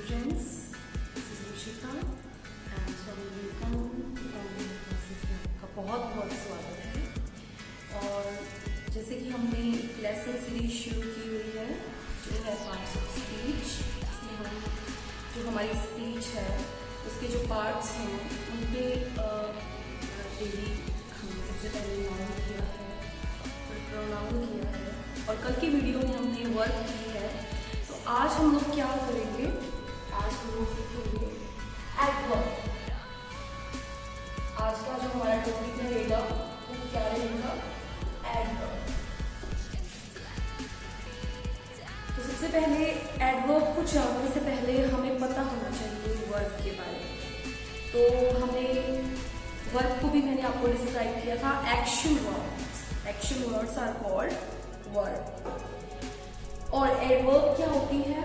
students, this is Rushita and Swami Vivekananda online classes में आपका बहुत बहुत स्वागत है। और जैसे कि हमने लेसन सीरीज शुरू की हुई है जो है पार्ट्स ऑफ स्पीच, इसमें हम जो हमारी स्पीच है उसके जो पार्ट्स हैं उन पे डेली हमने सबसे पहले नाउन किया है, फिर प्रोनाउन किया है और कल की वीडियो में हमने वर्क की है। तो आज हम लोग क्या करेंगे, आज हम लोग सीखेंगे एडवर्ब। आज का जो हमारा टॉपिक रहेगा वो क्या रहेगा, एडवर्ब। तो सबसे पहले एडवर्ब को जानने से पहले हमें पता होना चाहिए वर्ब के बारे में। तो हमें वर्ब को भी मैंने आपको डिस्क्राइब किया था, action words. Action words are called verb. और एडवर्ब क्या होती है?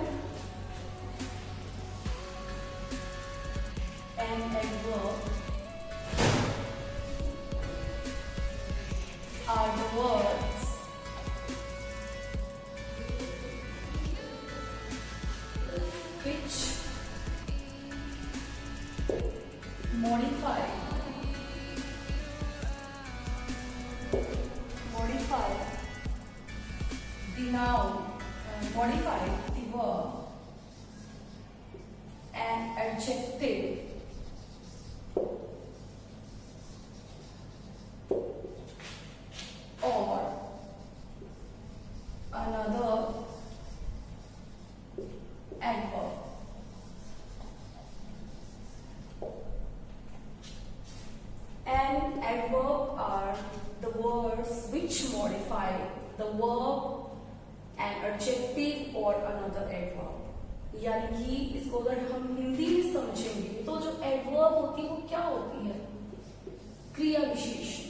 An adverb are the words which modify the noun, modify the verb, an adjective, or another adverb. An adverb are the words which modify the verb, an adjective or another adverb. यानी कि इसको अगर हम हिंदी में समझेंगे तो जो adverb होती है वो क्या होती है? क्रिया विशेषण।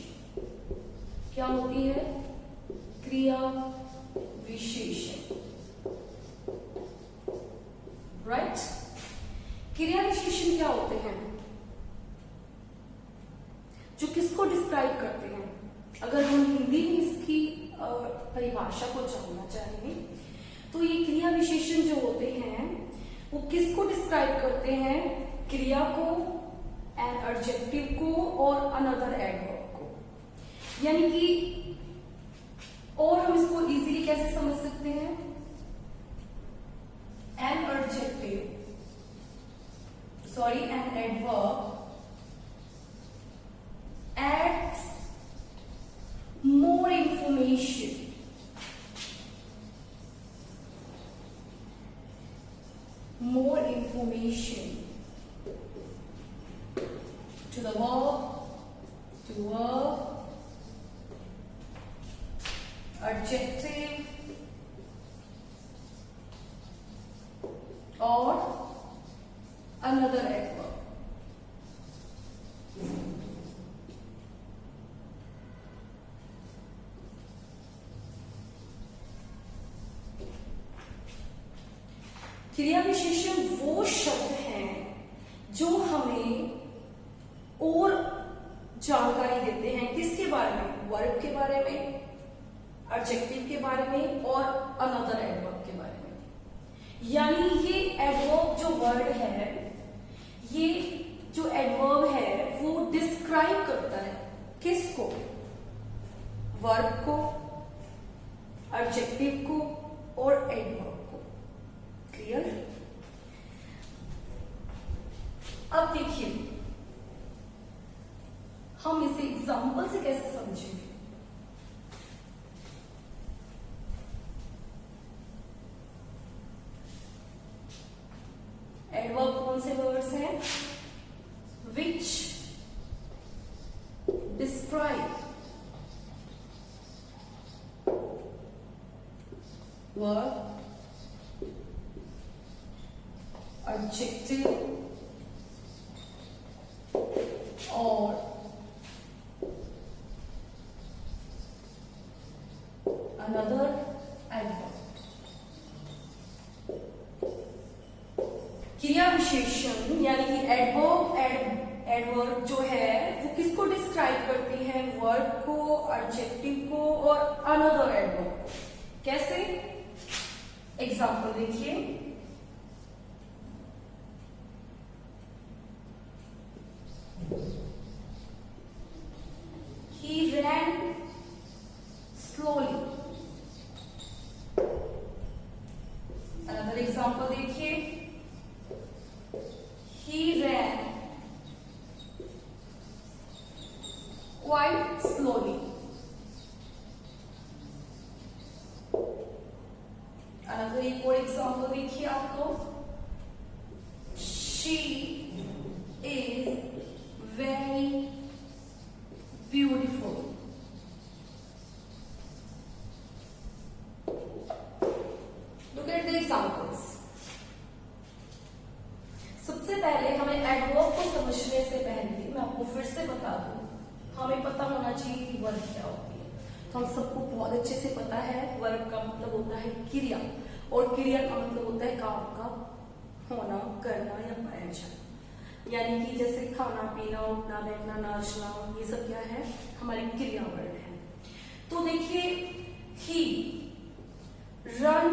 क्या होती है? क्रिया विशेषण, राइट? क्रिया विशेषण क्या होते हैं? जो किसको डिस्क्राइब करते हैं? अगर हम हिंदी में इसकी परिभाषा को जानना चाहें तो ये क्रिया विशेषण जो होते हैं वो किसको डिस्क्राइब करते हैं? क्रिया को, एन एडजेक्टिव को और अनदर एडवर्ब को। यानी कि और हम इसको इजीली कैसे समझ सकते हैं? An adverb adds more information to the verb, adjective or another adverb. क्रिया विशेषण वो शब्द हैं जो हमें और जानकारी देते हैं किसके बारे में? वर्ब के बारे में, एडजेक्टिव के बारे में और अनदर एडवर्ब के बारे में। यानी ये एडवर्ब जो वर्ड है, ये जो एडवर्ब है वो डिस्क्राइब करता है किसको? वर्ब को, एडजेक्टिव को और एडवर्ब को। क्लियर? अब देखिए हम इसे एग्जाम्पल से कैसे समझेंगे। एडवर्ब कौन से वर्ड्स हैं? विच describe verb, adjective or another adverb। क्रिया विशेषण यानी कि एडवर्ब जो है वो किसको डिस्क्राइब करती है? वर्ब को, एडजेक्टिव को और अनदर एडवर्ब को। कैसे? एग्जाम्पल देखिए, एग्जांपल देखिए, he ran quite slowly. अगर एक और एग्जांपल देखिए आप लोग, she is very beautiful. Look at the examples. सबसे पहले हमें एडवर्ब को समझने से पहले मैं आपको फिर से बता दूं, हमें पता होना चाहिए कि वर्ब क्या होती है। तो हम सबको बहुत अच्छे से पता है वर्ब का मतलब होता है क्रिया, और क्रिया का मतलब होता है काम का होना, करना या पाया जाना। यानी कि जैसे खाना पीना, उठना बैठना, नाचना, ये सब क्या है, हमारी क्रिया वर्ड है। तो देखिए, ही रन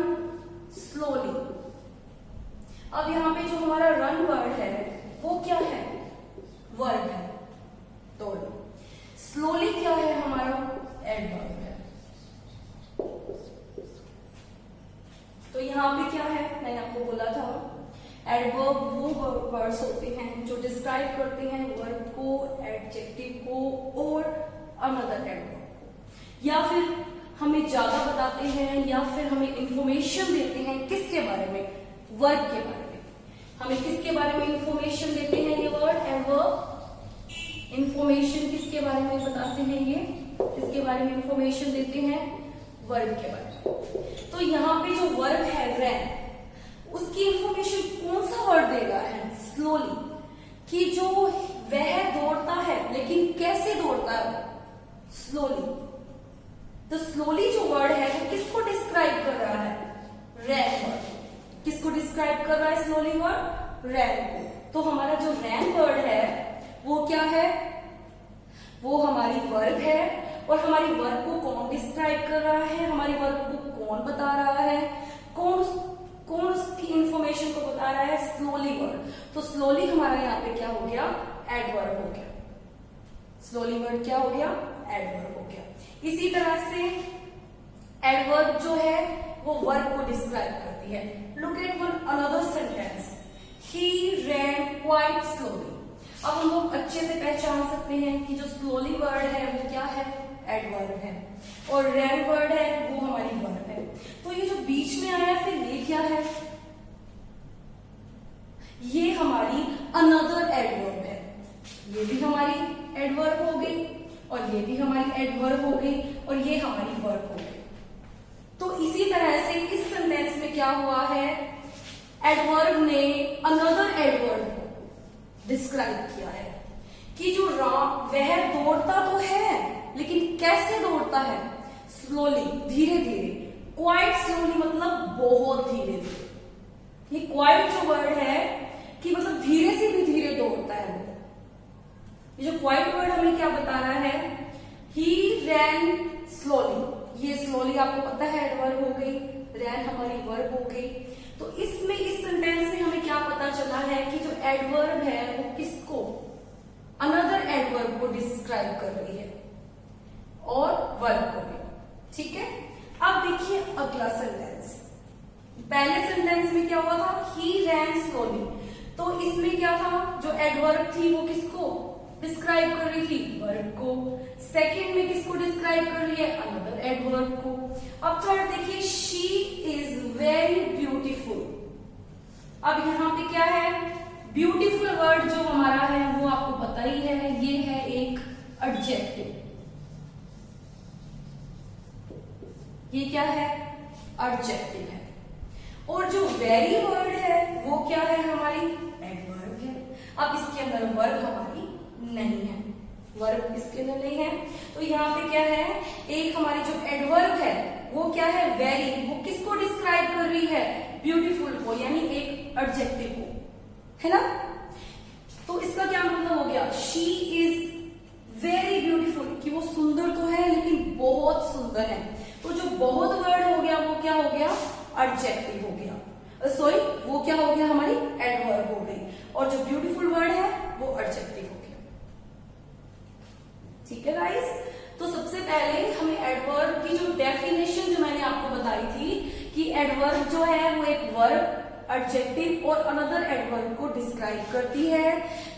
स्लोली। अब यहाँ पे जो हमारा रन वर्ड है वो क्या है, वर्ब है। तो स्लोली क्या है, हमारा एडवर्ब है। तो यहाँ पे क्या है, मैंने आपको बोला था एडवर्ब वो वर्ड्स होते हैं जो डिस्क्राइब करते हैं वर्ब को, एडजेक्टिव को और अनदर एडवर्ब को, या फिर हमें ज्यादा बताते हैं या फिर हमें इंफॉर्मेशन देते हैं किसके बारे में, वर्ब के बारे में। हमें किसके बारे में इंफॉर्मेशन देते हैं ये वर्ड एडवर्ब, इंफॉर्मेशन किसके बारे में बताते हैं, ये किसके बारे में इंफॉर्मेशन देते हैं, वर्ब के बारे में। तो यहाँ पे जो वर्ब है रैन, उसकी इंफॉर्मेशन कौन सा वर्ड दे रहा है, स्लोली, कि जो वह दौड़ता है, लेकिन कैसे दौड़ता है, स्लोली। तो स्लोली जो वर्ड है वो किसको डिस्क्राइब कर रहा है, रैन वर्ड। किसको डिस्क्राइब कर रहा है स्लोली वर्ड, रैन को। तो हमारा जो रैन वर्ड है वो क्या है, वो हमारी वर्ब है, और हमारी वर्ब को कौन डिस्क्राइब कर रहा है, हमारी वर्ब को कौन बता रहा है, कौन उसकी इंफॉर्मेशन को बता रहा है, स्लोली वर्ड। तो स्लोली हमारा यहाँ पे क्या हो गया, एडवर्ब हो गया। स्लोली वर्ड क्या हो गया, एडवर्ब हो गया। इसी तरह से एडवर्ब जो है वो वर्ब को डिस्क्राइब करती है। Look at one another sentence, he ran quite slowly. अब हम लोग अच्छे से पहचान सकते हैं कि जो स्लोली वर्ड है वो क्या है, एडवर्ब है, और रैन वर्ड है वो हमारी वर्ब है। तो ये जो बीच में आया फिर ये क्या है, ये हमारी अनदर एडवर्ब है। ये भी हमारी एडवर्ब हो गई, और ये भी हमारी एडवर्ब हो गई, और ये हमारी वर्ब हो गई। तो इसी तरह से इस सेंटेंस में क्या हुआ है, एडवर्ब ने अनदर एडवर्ब को डिस्क्राइब किया है कि जो वह दौड़ता तो है, लेकिन कैसे दौड़ता है, स्लोली, धीरे धीरे। क्वाइट स्लोली मतलब बहुत धीरे धीरे। ये क्वाइट जो वर्ड है कि मतलब धीरे से भी धीरे दौड़ता है वो। ये जो क्वाइट वर्ड हमें क्या बता रहा है, ही रैन स्लोली। ये स्लोली आपको पता है एडवर्ब हो गई, रैन हमारी वर्ब हो गई। तो इसमें इस सेंटेंस में हमें क्या पता चला है कि जो एडवर्ब है वो किसको, अनदर एडवर्ब को डिस्क्राइब कर रही है, और वर्ब को भी। ठीक है, अब देखिए अगला सेंटेंस। पहले सेंटेंस में क्या हुआ था, ही रैन स्लोली। तो इसमें क्या था, जो एडवर्ब थी वो किसको डिस्क्राइब कर रही थी, वर्ब को। सेकंड में किसको डिस्क्राइब कर रही है, अनदर एडवर्ब को। अब थर्ड देखिए, शी इज वेरी ब्यूटीफुल। अब यहाँ पे क्या है, ब्यूटीफुल वर्ड जो हमारा है वो आपको पता ही है, ये है एक एडजेक्टिव। ये क्या है, एडजेक्टिव है। और जो वेरी वर्ड है वो क्या है, हमारी एडवर्ब है। अब इसके अंदर वर्ब हमारी नहीं है, वर्ब इसके अंदर नहीं है। तो यहाँ पे क्या है, एक हमारी जो एडवर्ब है वो क्या है, वेरी, वो किसको डिस्क्राइब कर रही है, ब्यूटीफुल को, यानी एक एडजेक्टिव को, है ना। तो इसका क्या मतलब हो गया, शी इज वेरी ब्यूटीफुल, कि वो सुंदर तो है लेकिन बहुत सुंदर है। तो जो बहुत वर्ड हो गया वो क्या हो गया, एडजेक्टिव हो गया, सॉरी वो क्या हो गया, हमारी एडवर्ब हो गई, और जो ब्यूटीफुल वर्ड है वो एडजेक्टिव हो गया। ठीक है गाइस, तो सबसे पहले हमें एडवर्ब की जो डेफिनेशन जो मैंने आपको बताई थी कि एडवर्ब जो है वो एक वर्ब, एडजेक्टिव और अनदर एडवर्ब को डिस्क्राइब करती है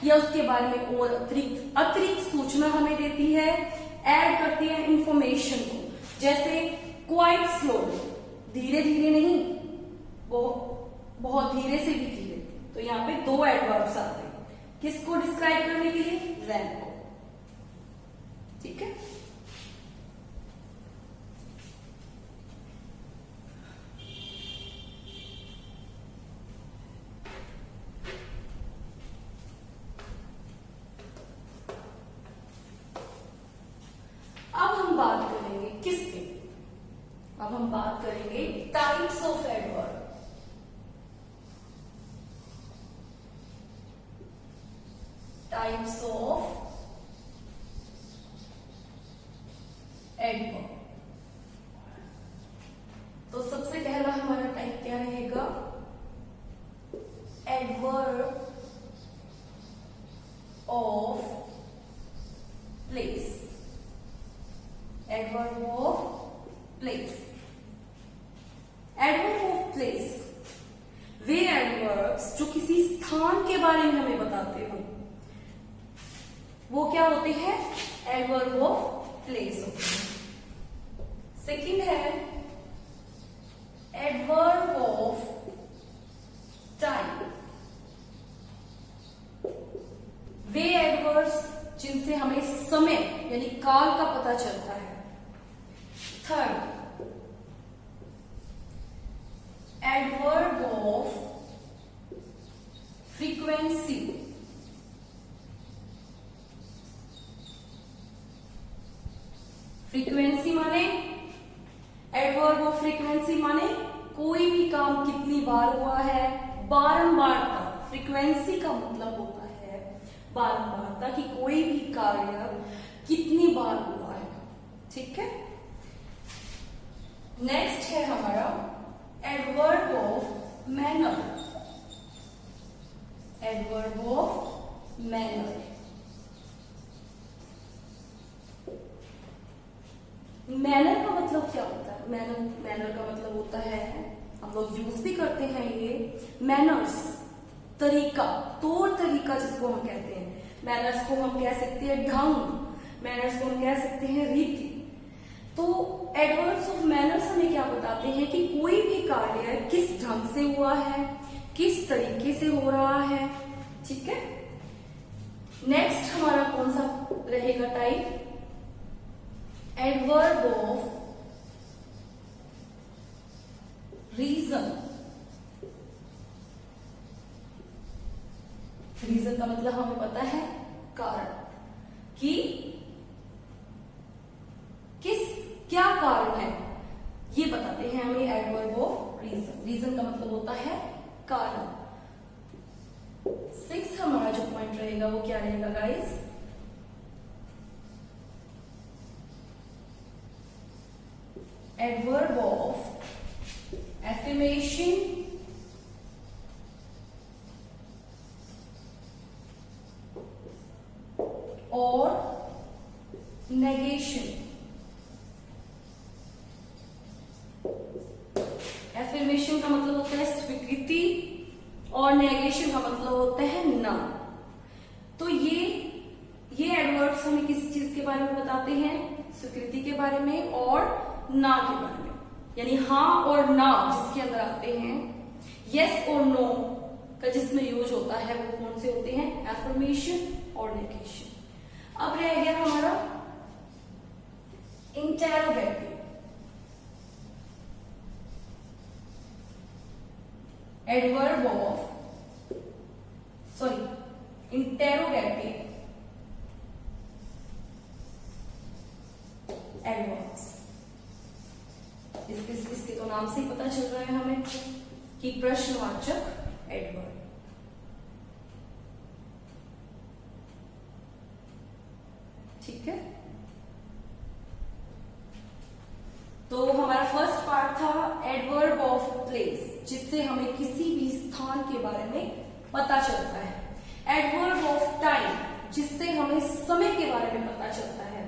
या उसके बारे में और अतिरिक्त सूचना हमें देती है, ऐड करती है इंफॉर्मेशन को। जैसे क्वाइट स्लो, धीरे धीरे नहीं, वो बहुत धीरे से भी धीरे। तो यहाँ पे दो एडवर्ब्स आते हैं, किसको डिस्क्राइब करने के लिए? रैन को। ठीक है, बात करेंगे किसके? अब हम बात करेंगे types of adverb. Types of adverb. तो सबसे पहला हमारा टाइप क्या रहेगा? Adverb of place. Adverb of place. Adverb of place way adverbs जो किसी स्थान के बारे में हमें बताते हो, वो क्या होते हैं? एडवर्ब ऑफ प्लेस होते हैं। सेकंड है adverb of time. Way adverbs जिनसे हमें समय यानी काल का पता चलता है। Third adverb of frequency. Frequency माने, एडवर्ब ऑफ फ्रीक्वेंसी माने कोई भी काम कितनी बार हुआ है, बारंबारता। फ्रीक्वेंसी का मतलब होता है बारंबारता, कि कोई भी कार्य कितनी बार हुआ है। ठीक है, नेक्स्ट है हमारा adverb of manner. Adverb of manner. Manner का मतलब क्या होता है? मैनर का मतलब होता है, हम लोग यूज भी करते हैं ये, मैनर्स, तरीका, तौर तरीका जिसको हम कहते हैं। मैनर्स को हम कह सकते हैं ढंग, मैनर्स को हम कह सकते हैं रीति। तो एडवर्ब्स ऑफ मैनर्स हमें क्या बताते हैं कि कोई भी कार्य किस ढंग से हुआ है, किस तरीके से हो रहा है। ठीक है, नेक्स्ट हमारा कौन सा रहेगा type? Adverb of reason. Reason का मतलब हमें पता है कारण, कि क्या कारण है ये बताते हैं हमें एडवर्ब ऑफ रीजन। रीजन का मतलब होता है कारण। सिक्स्थ हमारा जो पॉइंट रहेगा वो क्या रहेगा गाइस? एडवर्ब ऑफ एफर्मेशन और नेगेशन। एफर्मेशन का मतलब होता है स्वीकृति और नेगेशन का मतलब होता है ना। तो ये एडवर्ब्स हमें किस चीज के बारे में बताते हैं? स्वीकृति के बारे में और ना के बारे में, यानी हाँ और ना जिसके अंदर आते हैं। यस और नो का जिसमें यूज होता है वो कौन से होते हैं? एफर्मेशन और नेगेशन। अब रह गया हमारा interrogative. Adverb of interrogative adverbs. इसके तो नाम से ही पता चल रहा है हमें कि प्रश्नवाचक एडवर्ब। ठीक है, तो हमारा फर्स्ट पार्ट था एडवर्ब ऑफ प्लेस, जिससे हमें किसी भी स्थान के बारे में पता चलता है। एडवर्ब ऑफ टाइम, जिससे हमें समय के बारे में पता चलता है।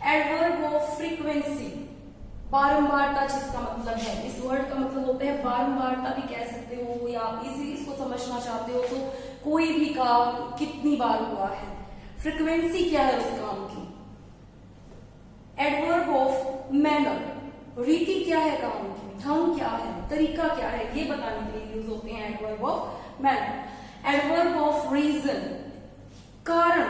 एडवर्ब ऑफ फ्रीक्वेंसी, बारंबारता जिसका मतलब है, इस वर्ड का मतलब होता है बारंबारता भी कह सकते हो, या आप इजीली इसको समझना चाहते हो तो कोई भी काम कितनी बार हुआ है, फ्रीक्वेंसी क्या है उस काम की। एडवर्ब ऑफ मैनर, रीति क्या है काम की, ढंग क्या है, तरीका क्या है, ये बताने के लिए यूज होते हैं adverb of manner. Adverb of reason, कारण,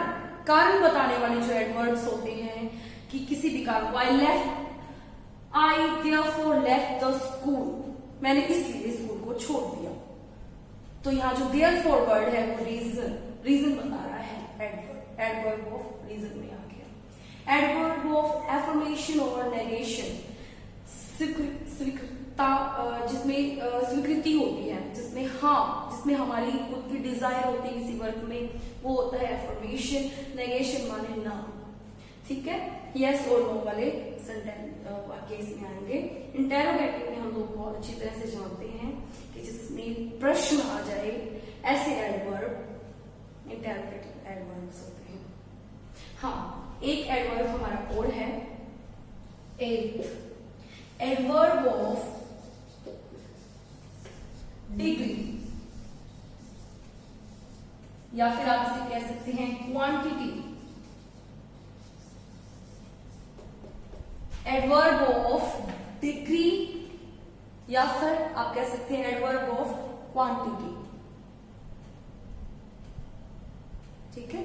कारण बताने वाले जो एडवर्ब्स होते हैं कि किसी भी कारण, I therefore left the school, मैंने इसलिए स्कूल को छोड़ दिया, तो यहाँ जो therefore वर्ड है वो रीजन बता रहा है, एडवर्ब ऑफ रीजन में आ गया। एडवर्ब ऑफ एफर्मेशन और नेगेशन, स्वीकृता, जिसमें स्वीकृति होती है, जिसमें हाँ, जिसमें हमारी खुद की डिजायर होती है किसी वर्क में, वो होता है एफर्मेशन। नेगेशन माने ना, ठीक है, यस और नो वाले सेंटेंस वाक्य इसमें आएंगे। इंटेरोगेटिव में हम लोग बहुत अच्छी तरह से जानते हैं कि जिसमें प्रश्न आ जाए, ऐसे एडवर्ब इंटेरोगेटिव एडवर्ब्स होते हैं। हाँ, एक एडवर्ब हमारा और है, एडवर्ब ऑफ डिग्री, या फिर आप इसे कह सकते हैं क्वांटिटी। एडवर्ब ऑफ डिग्री, या फिर आप कह सकते हैं एडवर्ब ऑफ क्वांटिटी, ठीक है,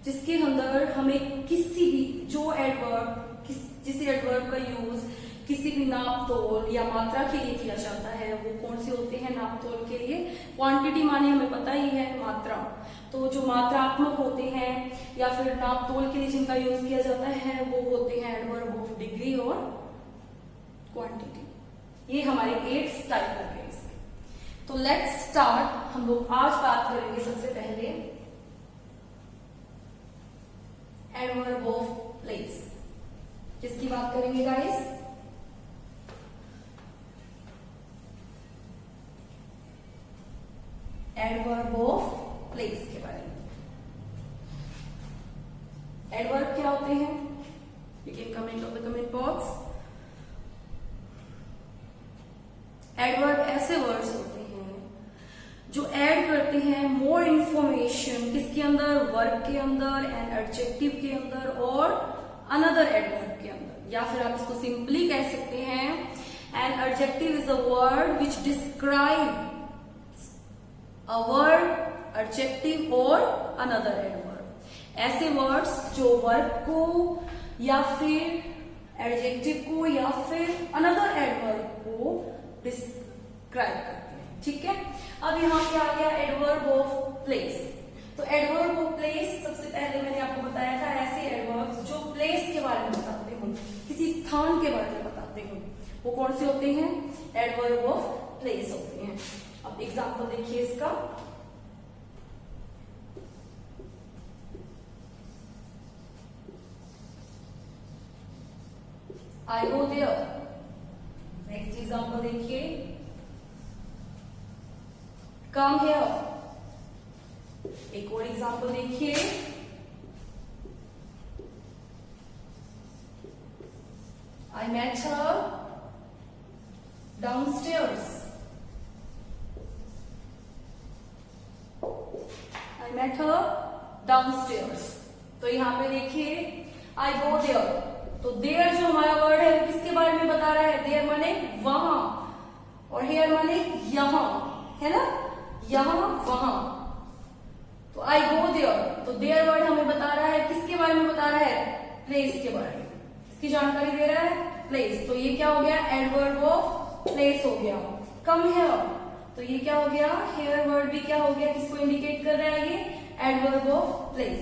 जिसके अंदर हमें किसी भी जो एडवर्ब, जिस एडवर्ब का यूज किसी भी नाप तोल या मात्रा के लिए किया जाता है, वो कौन से होते हैं नाप तोल के लिए। क्वांटिटी माने हमें पता ही है मात्रा, तो जो मात्रात्मक होते हैं या फिर नाप तोल के लिए जिनका यूज किया जाता है वो होते हैं एडवर्ब ऑफ डिग्री और क्वांटिटी। ये हमारे 8 टाइप हो गए इसके। तो लेट्स स्टार्ट, हम लोग आज बात करेंगे सबसे पहले एडवर्ब ऑफ प्लेस। किसकी बात करेंगे गाइस? एडवर्ब ऑफ प्लेस के बारे में। एडवर्ब क्या होते हैं? You can comment on the comment box. Adverb ऐसे वर्ड्स होते हैं जो ऐड करते हैं मोर इंफॉर्मेशन, किसके अंदर? वर्ब के अंदर, एंड एडजेक्टिव के अंदर और अनदर एडवर्ब के अंदर। या फिर आप इसको सिंपली कह सकते हैं an adjective is a word which describe a word, adjective और अनदर एडवर्ब। ऐसे वर्ड्स जो वर्ब को या फिर एडजेक्टिव को या फिर अनदर एडवर्ब को डिस्क्राइब करते हैं, ठीक है। अब यहाँ पे आ गया एडवर्ब ऑफ प्लेस। तो एडवर्ब ऑफ प्लेस, सबसे पहले मैंने आपको बताया था ऐसे एडवर्ब्स जो प्लेस के बारे में बताते हो, किसी स्थान के बारे में बताते हो, वो कौन से होते हैं? एडवर्ब ऑफ प्लेस होते हैं। अब एग्जांपल देखिए इसका। I go there। Next example देखिए, come here। एक और एग्जांपल देखिए, I met her downstairs। I met her downstairs। तो यहां पे देखिए I go there, तो देयर जो हमारा वर्ड है वो किसके बारे में बता रहा है? देयर माने वहां, और हेयर माने यहां, है ना, यहां वहां। तो आई गो देयर, तो देयर वर्ड हमें बता रहा है किसके बारे में बता रहा है? प्लेस के बारे में, इसकी जानकारी दे रहा है, प्लेस। तो ये क्या हो गया? एडवर्ब ऑफ प्लेस हो गया। कम हेयर, तो ये क्या हो गया? हेयर वर्ड भी क्या हो गया? किसको इंडिकेट कर रहा है? ये एडवर्ब ऑफ प्लेस।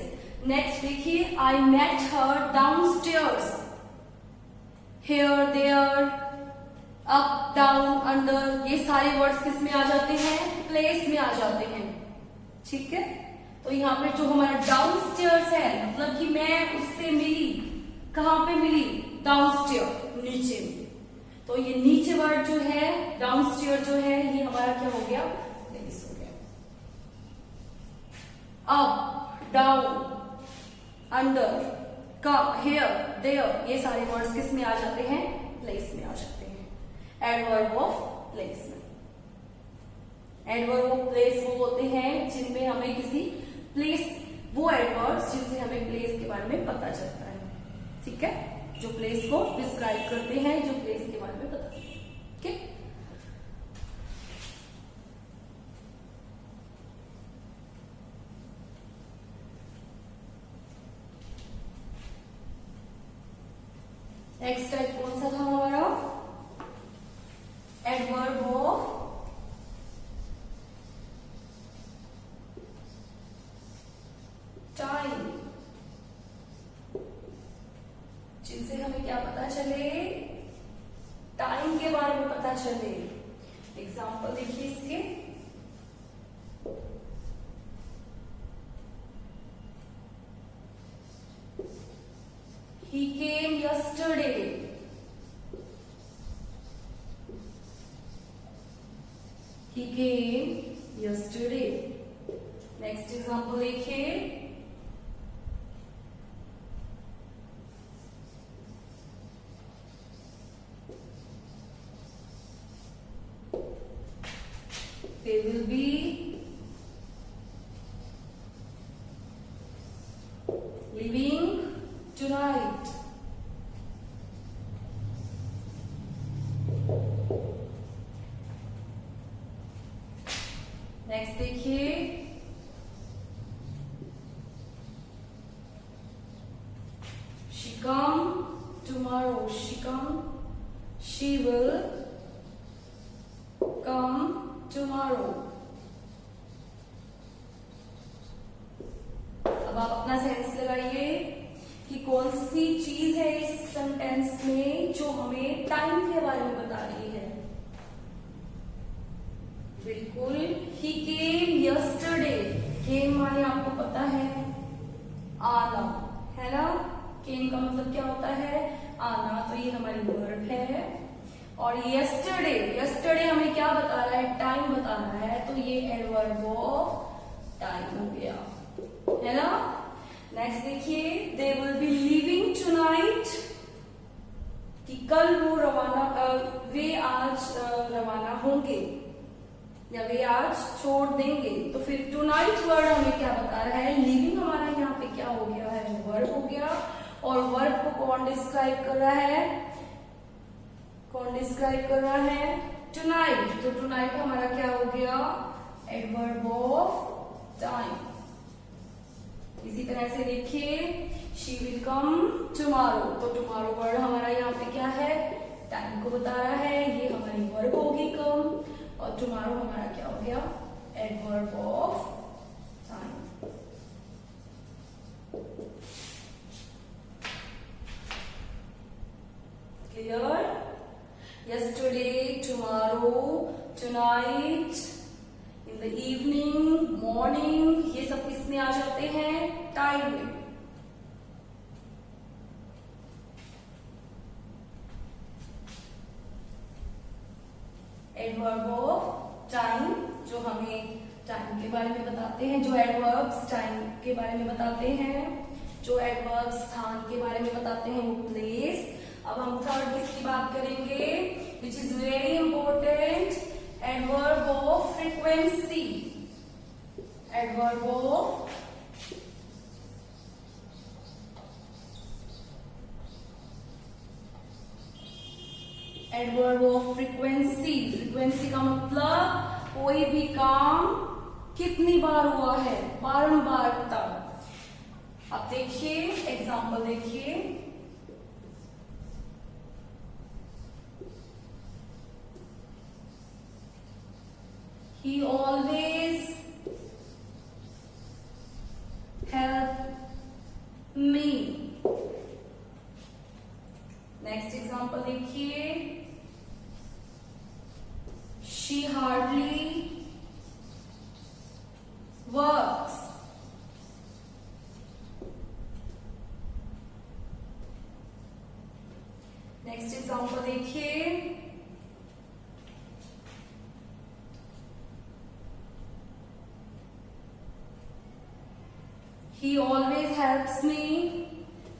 नेक्स्ट देखिए, I met her downstairs. Here, there, up, down, under, ये सारे वर्ड्स किस में आ जाते हैं? प्लेस में आ जाते हैं, ठीक है। तो यहाँ पे जो हमारा डाउनस्टेयर्स है, मतलब कि मैं उससे मिली, कहां पे मिली? डाउनस्टेयर, नीचे। तो ये नीचे वर्ड जो है, डाउनस्टेयर जो है, ये हमारा क्या हो गया? प्लेस हो गया। Up, down, under, cup, here, there, ये सारे वर्ड्स किस में आ जाते हैं? प्लेस में आ जाते हैं, एडवर्ब ऑफ प्लेस में। एडवर्ब ऑफ प्लेस वो होते हैं जिनमें हमें किसी प्लेस, वो एडवर्ब्स जिनसे हमें प्लेस के बारे में पता चलता है, ठीक है, जो प्लेस को डिस्क्राइब करते हैं, जो प्लेस के बारे में बताते हैं, ठीक है। नेक्स्ट टाइप कौन सा था हमारा, एडवर्ब ऑफ टाइम, जिनसे हमें क्या पता चले, टाइम के बारे में पता चले। एग्जाम्पल देखिए इसके, He came yesterday. He came yesterday. Next example देखिए, they will be leaving tonight. Next देखिए, she come tomorrow. She will come tomorrow. अब आप अपना सेंस लगाइए कि कौन सी चीज है इस सेंटेंस में जो हमें टाइम के बारे में बता रही है। बिल्कुल, ही केम यस्टरडे। केम माने आपको पता है आना, है ना। केम का मतलब क्या होता है, आना, तो ये हमारी वर्ब है। और यस्टरडे, यस्टरडे हमें क्या बता रहा है, टाइम बता रहा है, तो ये एडवर्ब ऑफ टाइम हो गया, है ना। नेक्स्ट देखिए, they will be leaving tonight, कि कल वो रवाना, वे आज रवाना होंगे या वे आज छोड़ देंगे। तो फिर टुनाइट वर्ड हमें क्या बता रहा है, लिविंग हमारा यहाँ पे क्या हो गया है, वर्ब हो गया। और वर्ब को कौन डिस्क्राइब कर रहा है, कौन डिस्क्राइब कर रहा है, टुनाइट। तो टुनाइट हमारा क्या हो गया, एडवर्ब ऑफ टाइम। इसी तरह से देखिए, शी विल कम टुमारो, तो टुमारो वर्ड हमारा यहाँ पे क्या है, टाइम को बता रहा है, ये हमारी वर्ब होगी कम। और टुमारो हमारा क्या हो गया, adverb of time. Clear. Yesterday, tomorrow, tonight, in the evening, morning, ये सब किसमें आ जाते हैं, टाइम में। एडवर्ब ऑफ टाइम जो हमें टाइम के बारे में बताते हैं, जो एडवर्ब्स टाइम के बारे में बताते हैं, जो एडवर्ब्स स्थान के बारे में बताते हैं, वो प्लेस। अब हम थर्ड किसकी बात करेंगे, which is very important, adverb of frequency. Adverb of adverb of frequency. Frequency का मतलब कोई भी काम कितनी बार हुआ है, बारंबारता। अब देखिए एग्जांपल देखिए, he always help me। Next example देखिए, she hardly works। Next example देखिए, he always helps me,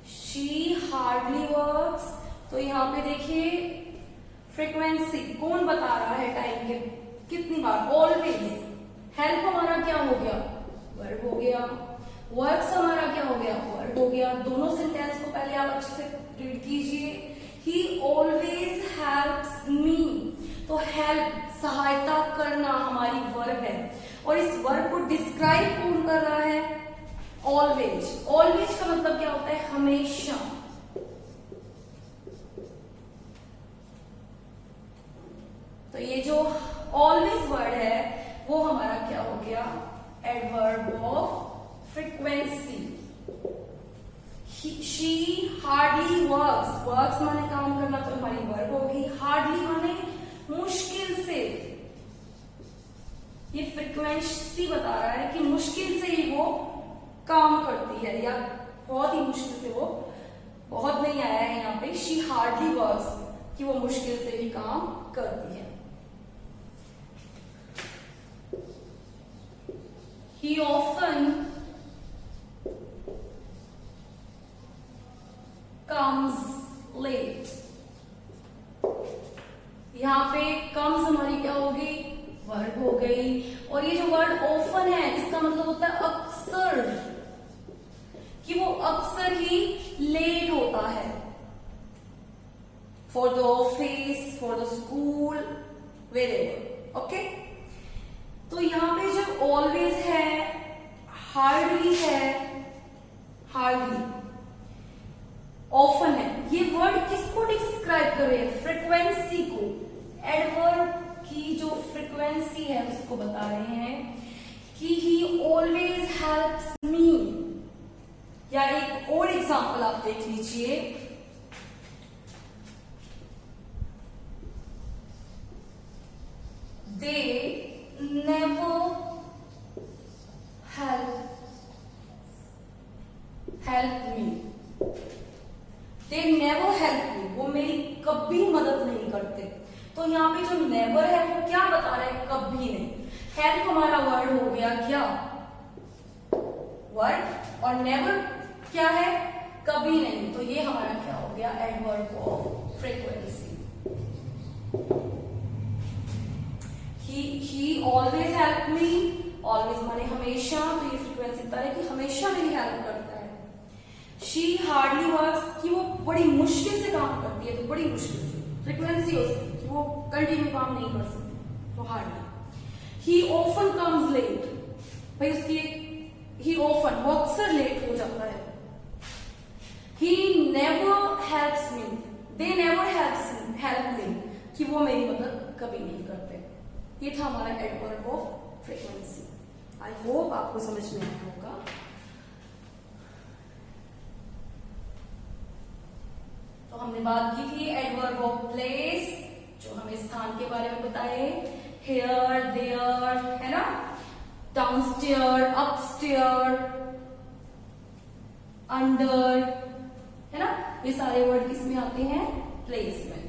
she hardly works। तो यहाँ पे देखिए फ्रीक्वेंसी कौन बता रहा है टाइम के कितनी बार, ऑलवेज। हेल्प हमारा क्या हो गया, वर्ब हो गया। वर्क्स हमारा क्या हो गया, वर्ब हो गया। दोनों सेंटेंस को पहले आप अच्छे से रीड कीजिए। ही ऑलवेज हेल्प्स मी, तो हेल्प सहायता करना हमारी वर्ब है, और इस वर्ब को डिस्क्राइब कौन कर रहा है, ऑलवेज। ऑलवेज का मतलब क्या होता है, हमेशा। तो ये जो ऑलवेज वर्ड है वो हमारा क्या हो गया, adverb of frequency. She hardly works, works माने काम करना, तो हमारी वर्ब होगी। हार्डली माने मुश्किल से, ये फ्रीक्वेंसी बता रहा है कि मुश्किल से ही वो काम करती है, या बहुत ही मुश्किल से, वो बहुत नहीं आया है यहाँ पे, शी हार्डली वर्क्स, कि वो मुश्किल से ही काम करती है। He often comes late. यहाँ पे comes हमारी क्या होगी, वर्ब हो गई। और ये जो वर्ड often है इसका मतलब होता है अक्सर, कि वो अक्सर ही लेट होता है। For the office, for the school, wherever. Okay? तो यहाँ पे जब ऑलवेज है, हार्डली है, हार्डली, ऑफन है, ये वर्ड किसको डिस्क्राइब कर रहे हैं, फ्रीक्वेंसी को। एडवर्ब की जो फ्रीक्वेंसी है उसको बता रहे हैं कि ही ऑलवेज हेल्प्स मी। या एक और एग्जांपल आप देख लीजिए, दे never help me, they never help me, वो मेरी कभी मदद नहीं करते। तो यहाँ पे जो नेवर है वो क्या बता रहा है, कभी नहीं। हेल्प हमारा वर्ड हो गया क्या, वर्ड, और नेवर क्या है, कभी नहीं। तो ये हमारा क्या हो गया, adverb of frequency. He always help me, always माने हमेशा, तो ये फ्रीक्वेंसी बता रहा है कि हमेशा मेरी हेल्प करता है। She hardly works, कि वो बड़ी मुश्किल से काम करती है, तो बड़ी मुश्किल से, फ्रीक्वेंसी उसकी कि वो कंटिन्यू काम नहीं कर सकती, तो hardly. He often comes late, भाई उसकी he often, वो अक्सर लेट हो जाता है। He never helps me, they never help me, कि वो मेरी मदद कभी नहीं करते। ये था हमारा adverb of frequency. I hope आपको समझ में आया होगा। तो हमने बात की थी एडवर्ब ऑफ प्लेस, जो हमें स्थान के बारे में बताए, हियर, देयर, है ना, डाउनस्टेयर, अपस्टेयर, अंडर, है ना, ये सारे वर्ड किसमें आते हैं, प्लेस में।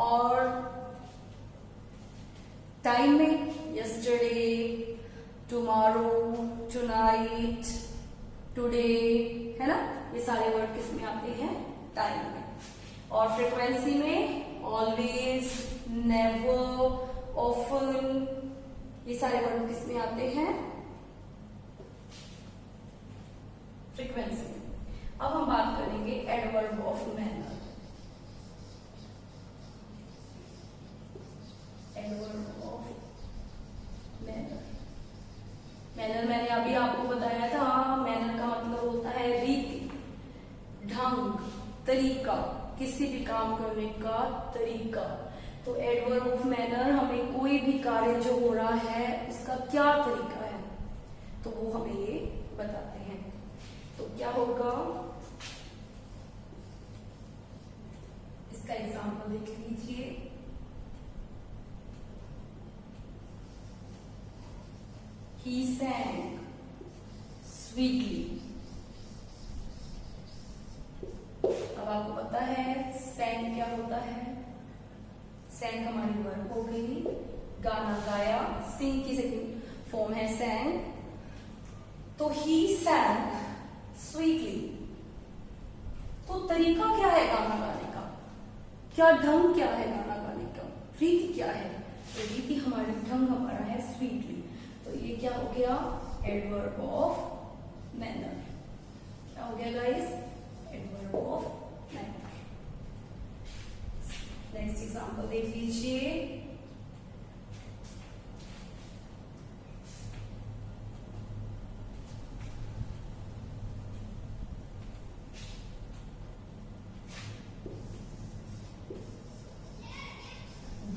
और टाइम में यस्टरडे, टुमारो, टुनाइट, टुडे, है ना, ये सारे वर्ड किसमें आते हैं, टाइम में। और फ्रीक्वेंसी में ऑलवेज, नेवर, ऑफन, ये सारे वर्ड किसमें आते हैं, फ्रीक्वेंसी में। अब हम बात करेंगे adverb of manner. Adverb manner मैंने अभी आपको बताया था, मैनर का मतलब होता है रीति, ढंग, तरीका, किसी भी काम करने का तरीका। तो एडवर्ब ऑफ मैनर हमें कोई भी कार्य जो हो रहा है उसका क्या तरीका है, तो वो हमें ये बताते हैं। तो क्या होगा, इसका एग्जाम्पल देख लीजिए। He sang sweetly. अब आपको पता है sang क्या होता है, sang हमारी वर्ब हो गई, गाना गाया, sing की सेकंड फॉर्म है sang। तो he sang sweetly, तो तरीका क्या है गाना गाने का, क्या ढंग क्या है गाना गाने रीति क्या है? तो रीति हमारी ढंग हमारा है स्वीटली, तो ये क्या हो गया? Adverb of manner. क्या हो गया guys? Adverb of manner. Next example देख लीजिए।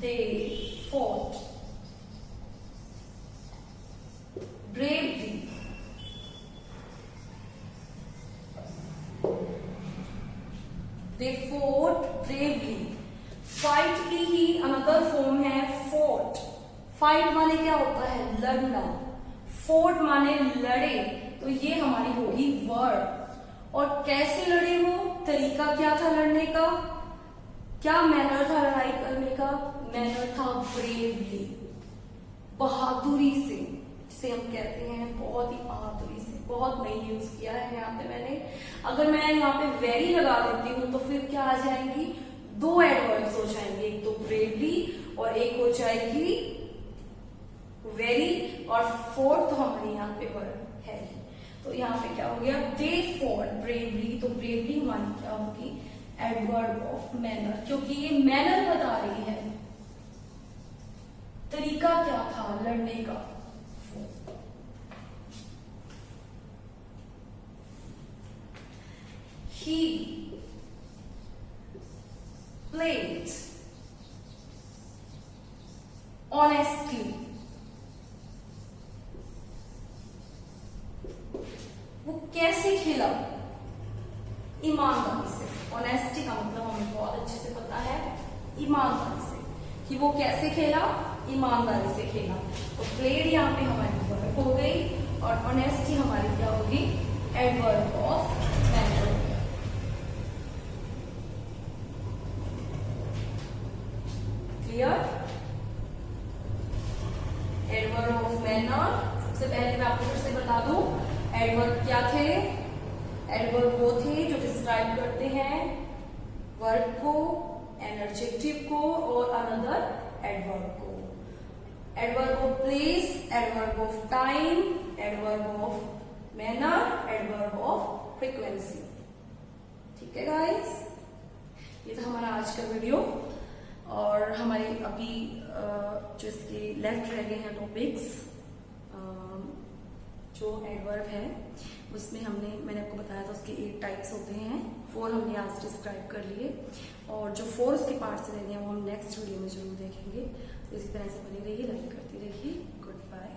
They fought bravely. They fought bravely. Fight की ही another form है fought. Fight माने क्या होता है? लड़ना। Fought माने लड़े, तो ये हमारी होगी वर्ब। और कैसे लड़े वो? तरीका क्या था लड़ने का? क्या मैनर था लड़ाई करने का? मैनर था ब्रेवली, बहादुरी से, जिसे हम कहते हैं बहुत ही बहादुरी से। बहुत नहीं यूज किया है यहाँ पे मैंने। अगर मैं यहाँ पे वेरी लगा देती हूँ तो फिर क्या आ जाएंगी? दो एडवर्ब्स हो जाएंगे, एक तो ब्रेवली और एक हो जाएगी वेरी, और फोर्थ तो हमारे यहाँ पे वर्ब है। तो यहाँ पे क्या हो गया? दे फॉट ब्रेवली, तो ब्रेवली हमारी क्या होगी? एडवर्ब ऑफ मैनर, क्योंकि ये मैनर बता रही है, तरीका क्या था लड़ने का। He played honestly. वो कैसे खेला? ईमानदारी से। ऑनेस्टी का मतलब हमें बहुत अच्छे से पता है, ईमानदारी से। कि वो कैसे खेला? ईमानदारी से खेला। तो प्लेड यहाँ पे हमारी वर्ब हो गई, और ऑनेस्टी हमारी क्या होगी? एडवर्ब ऑफ मैनर हो गया। क्लियर? Adverb of manner. सबसे पहले मैं आपको फिर से बता दूं, एडवर्ब क्या थे? एडवर्ब वो थे जो डिस्क्राइब करते हैं वर्ब को, एडजेक्टिव को और अनदर एडवर्ब को। Adverb of place, adverb of time, adverb of manner, adverb of frequency. ठीक है गाइस, ये था हमारा आज का वीडियो। और हमारे अभी जो इसके लेफ्ट रह गए हैं टॉपिक्स, जो एडवर्ब है उसमें मैंने आपको बताया था उसके 8 टाइप्स होते हैं। 4 हमने आज डिस्क्राइब कर लिए, और जो 4 उसके पार्ट्स रह गए हैं वो हम नेक्स्ट वीडियो में जरूर देखेंगे। तो इसी तरह से बनी रहिए, लाइक करती रहिए। Good bye.